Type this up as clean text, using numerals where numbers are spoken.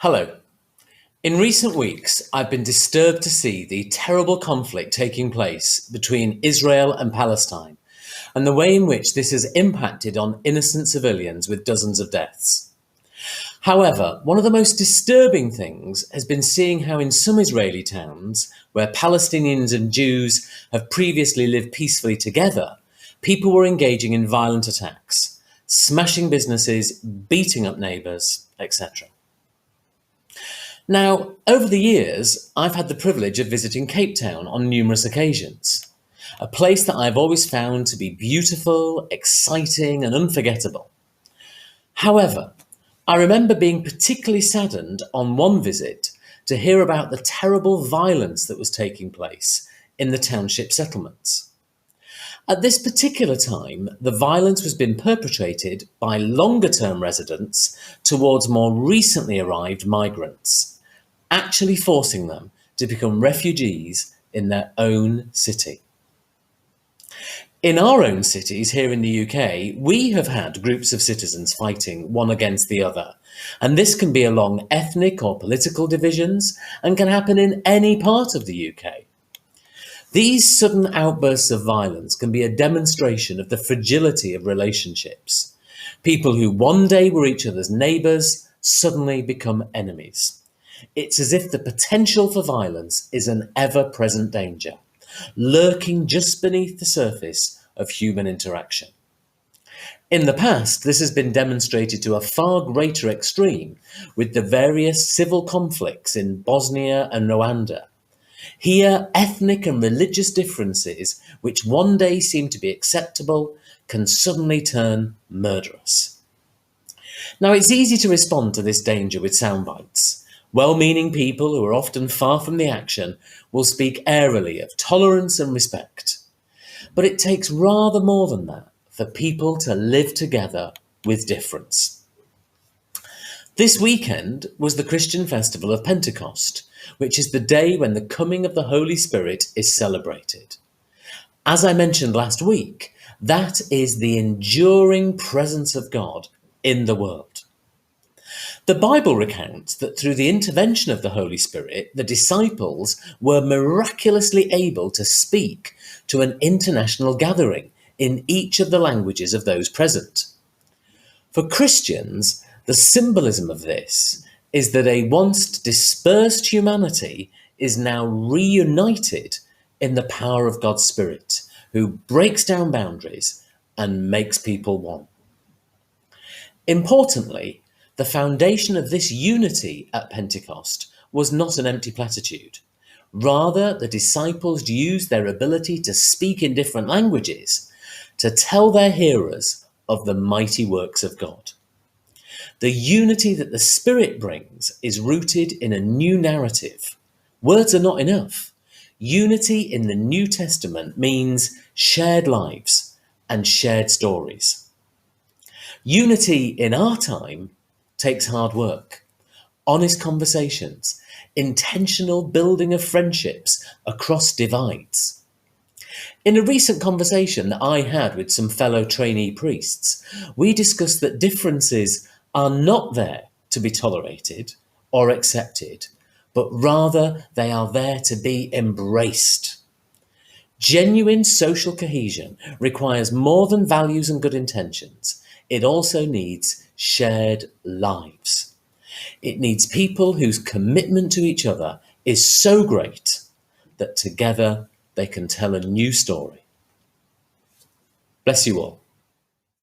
Hello. In recent weeks, I've been disturbed to see the terrible conflict taking place between Israel and Palestine and the way in which this has impacted on innocent civilians with dozens of deaths. However, one of the most disturbing things has been seeing how in some Israeli towns, where Palestinians and Jews have previously lived peacefully together, people were engaging in violent attacks, smashing businesses, beating up neighbours, etc. Now, over the years, I've had the privilege of visiting Cape Town on numerous occasions, a place that I've always found to be beautiful, exciting, and unforgettable. However, I remember being particularly saddened on one visit to hear about the terrible violence that was taking place in the township settlements. At this particular time, the violence was being perpetrated by longer-term residents towards more recently arrived migrants, actually forcing them to become refugees in their own city. In our own cities here in the UK, we have had groups of citizens fighting one against the other, and this can be along ethnic or political divisions and can happen in any part of the UK. These sudden outbursts of violence can be a demonstration of the fragility of relationships. People who one day were each other's neighbours suddenly become enemies. It's as if the potential for violence is an ever-present danger, lurking just beneath the surface of human interaction. In the past, this has been demonstrated to a far greater extreme with the various civil conflicts in Bosnia and Rwanda. Here, ethnic and religious differences, which one day seem to be acceptable, can suddenly turn murderous. Now, it's easy to respond to this danger with soundbites. Well-meaning people who are often far from the action will speak airily of tolerance and respect. But it takes rather more than that for people to live together with difference. This weekend was the Christian festival of Pentecost, which is the day when the coming of the Holy Spirit is celebrated. As I mentioned last week, that is the enduring presence of God in the world. The Bible recounts that through the intervention of the Holy Spirit, the disciples were miraculously able to speak to an international gathering in each of the languages of those present. For Christians, the symbolism of this is that a once dispersed humanity is now reunited in the power of God's Spirit, who breaks down boundaries and makes people one. Importantly, the foundation of this unity at Pentecost was not an empty platitude. Rather, the disciples used their ability to speak in different languages to tell their hearers of the mighty works of God. The unity that the Spirit brings is rooted in a new narrative. Words are not enough. Unity in the New Testament means shared lives and shared stories. Unity in our time takes hard work, honest conversations, intentional building of friendships across divides. In a recent conversation that I had with some fellow trainee priests, we discussed that differences are not there to be tolerated or accepted, but rather they are there to be embraced. Genuine social cohesion requires more than values and good intentions. It also needs shared lives. It needs people whose commitment to each other is so great that together they can tell a new story. Bless you all.